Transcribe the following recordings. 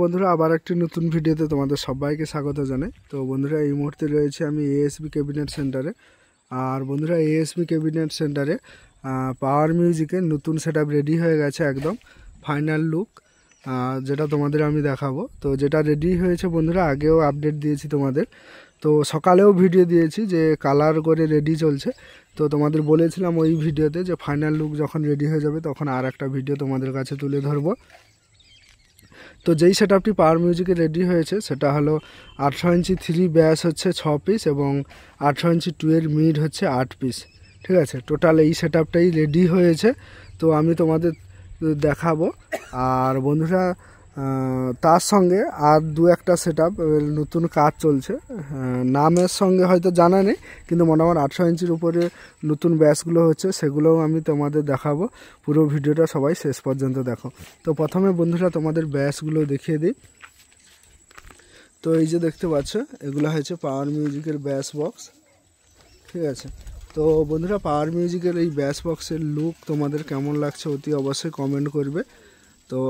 বন্ধুরা আবার একটি নতুন ভিডিওতে তোমাদের সবাইকে স্বাগত জানাই। তো বন্ধুরা এই মুহূর্তে রয়েছে আমি এএসবি ক্যাবিনেট সেন্টারে। আর বন্ধুরা এএসবি ক্যাবিনেট সেন্টারে পাওয়ার মিউজিকের নতুন সেটআপ রেডি হয়ে গেছে, একদম ফাইনাল লুক, যেটা তোমাদের আমি দেখাবো। তো যেটা রেডি হয়েছে বন্ধুরা, আগেও আপডেট দিয়েছি তোমাদের, তো সকালেও ভিডিও দিয়েছি যে কালার করে রেডি চলছে। তো তোমাদের বলেছিলাম ওই ভিডিওতে যে ফাইনাল লুক যখন রেডি হয়ে যাবে তখন আর একটা ভিডিও তোমাদের কাছে তুলে ধরবো। তো যেই সেটআপটি পাওয়ার মিউজিকে রেডি হয়েছে সেটা হলো 800 ইঞ্চি 3 ব্যাস হচ্ছে 6 পিস এবং 800 ইঞ্চি 2 এর মিড হচ্ছে 8 পিস। ঠিক আছে, টোটাল এই সেটআপটাই রেডি হয়েছে। তো আমি তোমাদের দেখাবো। আর বন্ধুরা তার সঙ্গে আর দু একটা সেটআপ নতুন কাজ চলছে, নামের সঙ্গে হয়তো জানা নেই, কিন্তু মোটামুটি 800 ইঞ্চির উপরে নতুন ব্যাসগুলো হচ্ছে, সেগুলোও আমি তোমাদের দেখাবো। পুরো ভিডিওটা সবাই শেষ পর্যন্ত দেখো। তো প্রথমে বন্ধুরা তোমাদের ব্যাসগুলো দেখিয়ে দিই। তো এই যে দেখতে পাচ্ছ, এগুলো হচ্ছে পাওয়ার মিউজিকের ব্যাস বক্স। ঠিক আছে, তো বন্ধুরা পাওয়ার মিউজিকের এই ব্যাস বক্সের লুক তোমাদের কেমন লাগছে অতি অবশ্যই কমেন্ট করবে। তো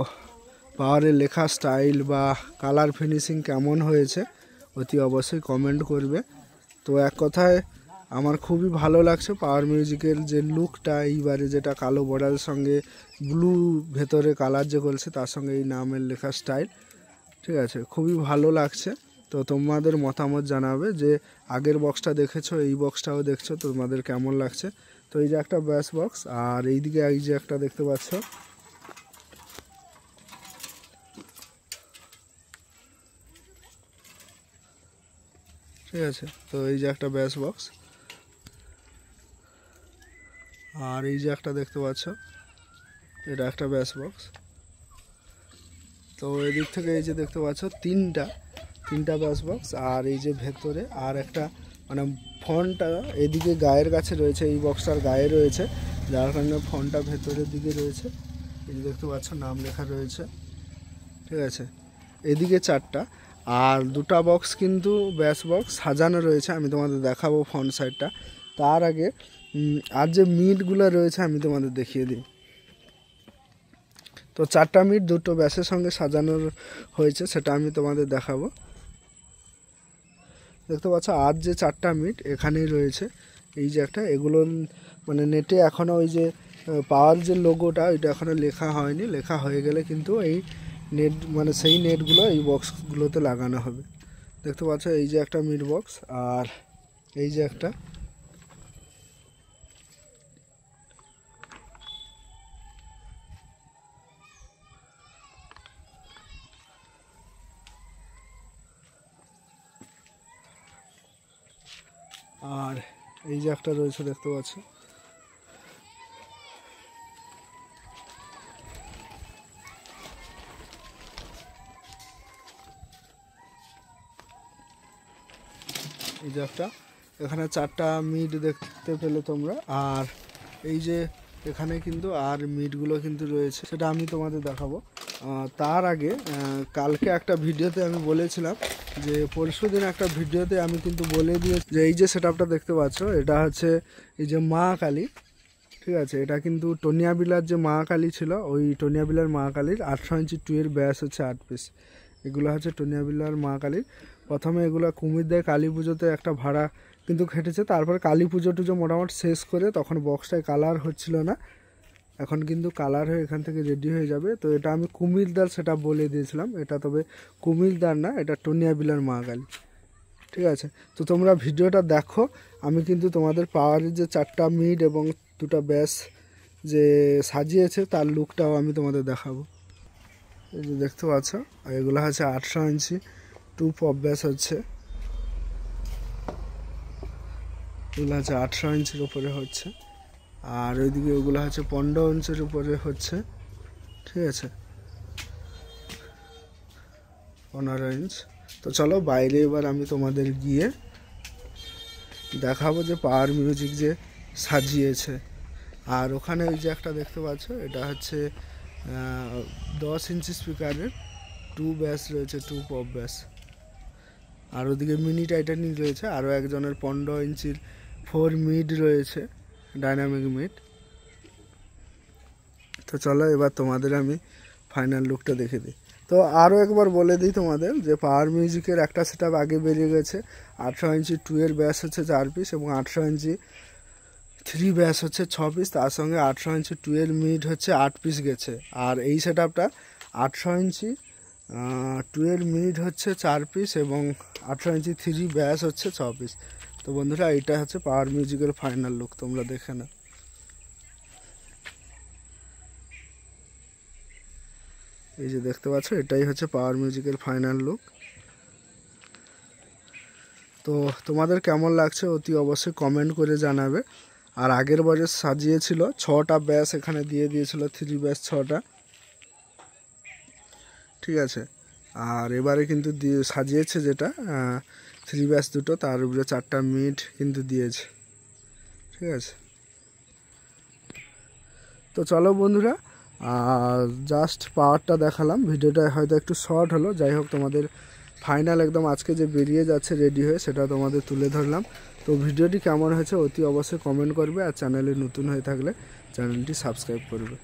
পাওয়ারের লেখা স্টাইল বা কালার ফিনিশিং কেমন হয়েছে অতি অবশ্যই কমেন্ট করবে। তো এক কথায় আমার খুবই ভালো লাগছে পাওয়ার মিউজিকের যে লুকটা, এইবারে যেটা কালো বর্ডারের সঙ্গে ব্লু ভেতরে কালার যে করছে, তার সঙ্গে এই নামের লেখা স্টাইল। ঠিক আছে, খুবই ভালো লাগছে। তো তোমাদের মতামত জানাবে যে আগের বক্সটা দেখেছো, এই বক্সটাও দেখছো, তোমাদের কেমন লাগছে। তো এই যে একটা ব্যাস বক্স, আর এইদিকে এই যে একটা দেখতে পাচ্ছ, ঠিক আছে। তো এই যে একটা ব্যাস বক্স, আর এই যে একটা দেখতে পাচ্ছ, এটা একটা ব্যাস বক্স। তো এদিক থেকে এই যে দেখতে পাচ্ছ তিনটা ব্যাস বক্স, আর এই যে ভেতরে আর একটা মানে ফোনটা এদিকে গায়ের কাছে রয়েছে, এই বক্সটার গায়ে রয়েছে, যার কারণে ফোনটা ভেতরের দিকে রয়েছে। এই যে দেখতে পাচ্ছ নাম লেখা রয়েছে। ঠিক আছে, এদিকে চারটা, আর দুটা বক্স কিন্তু ব্যাস বক্স সাজানো রয়েছে, আমি তোমাদের দেখাবো ফ্রন্ট সাইডটা। তার আগে আর যে মিটগুলো রয়েছে আমি তোমাদের দেখিয়ে দিই। তো চারটা মিট দুটো ব্যাসের সঙ্গে সাজানোর হয়েছে, সেটা আমি তোমাদের দেখাবো। দেখতে পাচ্ছ আর যে চারটা মিট এখানেই রয়েছে, এই যে একটা, এগুলো মানে নেটে এখনও ওই যে পাওয়ার যে লোগোটা ওইটা এখনও লেখা হয়নি, লেখা হয়ে গেলে কিন্তু এই নেট মানে সেই নেটগুলো এই বক্সগুলোতে লাগানো হবে। দেখতে পাচ্ছ এই যে একটা মিট বক্স, আর এই যে একটা, আর এই যে একটা রয়েছে দেখতে পাচ্ছ। এই যে একটা, এখানে চারটা মিট দেখতে পেলে তোমরা, আর এই যে এখানে কিন্তু আর মিটগুলো কিন্তু রয়েছে, সেটা আমি তোমাদের দেখাবো। তার আগে কালকে একটা ভিডিওতে আমি বলেছিলাম যে পরশুদিন একটা ভিডিওতে আমি কিন্তু বলে দিয়েছি যে এই যে সেটআপটা দেখতে পাচ্ছ, এটা হচ্ছে এই যে মা কালী। ঠিক আছে, এটা কিন্তু টনিয়া বিলার যে মা কালী ছিল, ওই টনিয়া বিলার মা কালীর 800 ইঞ্চি 2 এর ব্যাস হচ্ছে 8 পিস। এগুলো হচ্ছে টনিয়া বিলার মা কালীর। প্রথমে এগুলো কুমির দেয় কালী পুজোতে একটা ভাড়া কিন্তু খেটেছে, তারপরে কালী পুজো টুজো মোটামুটি শেষ করে তখন বক্সটায় কালার হচ্ছিল না, এখন কিন্তু কালার হয়ে এখান থেকে রেডি হয়ে যাবে। তো এটা আমি কুমিরদার সেটা বলে দিয়েছিলাম, এটা তবে কুমিরদার না, এটা টনিয়া বিলার মা কালী। ঠিক আছে, তো তোমরা ভিডিওটা দেখো, আমি কিন্তু তোমাদের পাওয়ারের যে চারটা মিড এবং দুটা ব্যাস যে সাজিয়েছে তার লুকটাও আমি তোমাদের দেখাবো। এই যে দেখতে পাচ্ছ, এগুলো হচ্ছে 800 ইঞ্চি 2 পপ ব্যাস হচ্ছে, এগুলো হচ্ছে 800 ইঞ্চির উপরে হচ্ছে, আর ওইদিকে ওগুলো হচ্ছে 15 ইঞ্চির উপরে হচ্ছে। ঠিক আছে, 15 ইঞ্চ। তো চলো বাইরে এবার আমি তোমাদের গিয়ে দেখাবো যে পাওয়ার মিউজিক যে সাজিয়েছে। আর ওখানে ওই যে একটা দেখতে পাচ্ছ, এটা হচ্ছে 10 ইঞ্চি স্পিকারের 2 ব্যাস রয়েছে, 2 পপ ব্যাস। আর ওদিকে মিনি টাইটানিক রয়েছে, আরও একজনের 15 ইঞ্চির 4 মিড রয়েছে, ডাইনামিক মিড। তো চলো এবার তোমাদের আমি ফাইনাল লুকটা দেখে দিই। তো আরও একবার বলে দিই তোমাদের যে পাওয়ার মিউজিকের একটা সেটআপ আগে বেরিয়ে গেছে। 18 ইঞ্চি 2 এর ব্যাস হচ্ছে 4 পিস এবং 18 ইঞ্চি 3 ব্যাস হচ্ছে 6 পিস, তার সঙ্গে 18 ইঞ্চি 2 এর মিড হচ্ছে 8 পিস গেছে। আর এই সেটআপটা 18 ইঞ্চি 2 এর মিড হচ্ছে 4 পিস এবং 18 ইঞ্চি 3 ব্যাস হচ্ছে 6 পিস। তো বন্ধুরা এইটা হচ্ছে পাওয়ার মিউজিকের ফাইনাল লুক, তোমরা দেখে নাও। এই যে দেখতে পাচ্ছ, এটাই হচ্ছে পাওয়ার মিউজিকের ফাইনাল লুক। তো তোমাদের কেমন লাগছে অতি অবশ্যই কমেন্ট করে জানাবে। আর আগের বারে সাজিয়েছিল 6টা ব্যাস, এখানে দিয়ে দিয়েছিল 3 ব্যাস 6টা, ঠিক আছে। আর এবারে কিন্তু সাজিয়েছে যেটা 3 ব্যাস 2টো, তার উপরে 4টা মিড কিন্তু দিয়েছে, ঠিক আছে। তো চলো বন্ধুরা, জাস্ট পাওয়ারটা দেখালাম, ভিডিওটা হয়তো একটু শর্ট হলো, যাই হোক তোমাদের ফাইনাল একদম আজকে যে বেরিয়ে যাচ্ছে রেডি হয়ে সেটা তোমাদের তুলে ধরলাম। তো ভিডিওটি কেমন হয়েছে অতি অবশ্যই কমেন্ট করবে, আর চ্যানেলে নতুন হয়ে থাকলে চ্যানেলটি সাবস্ক্রাইব করবে।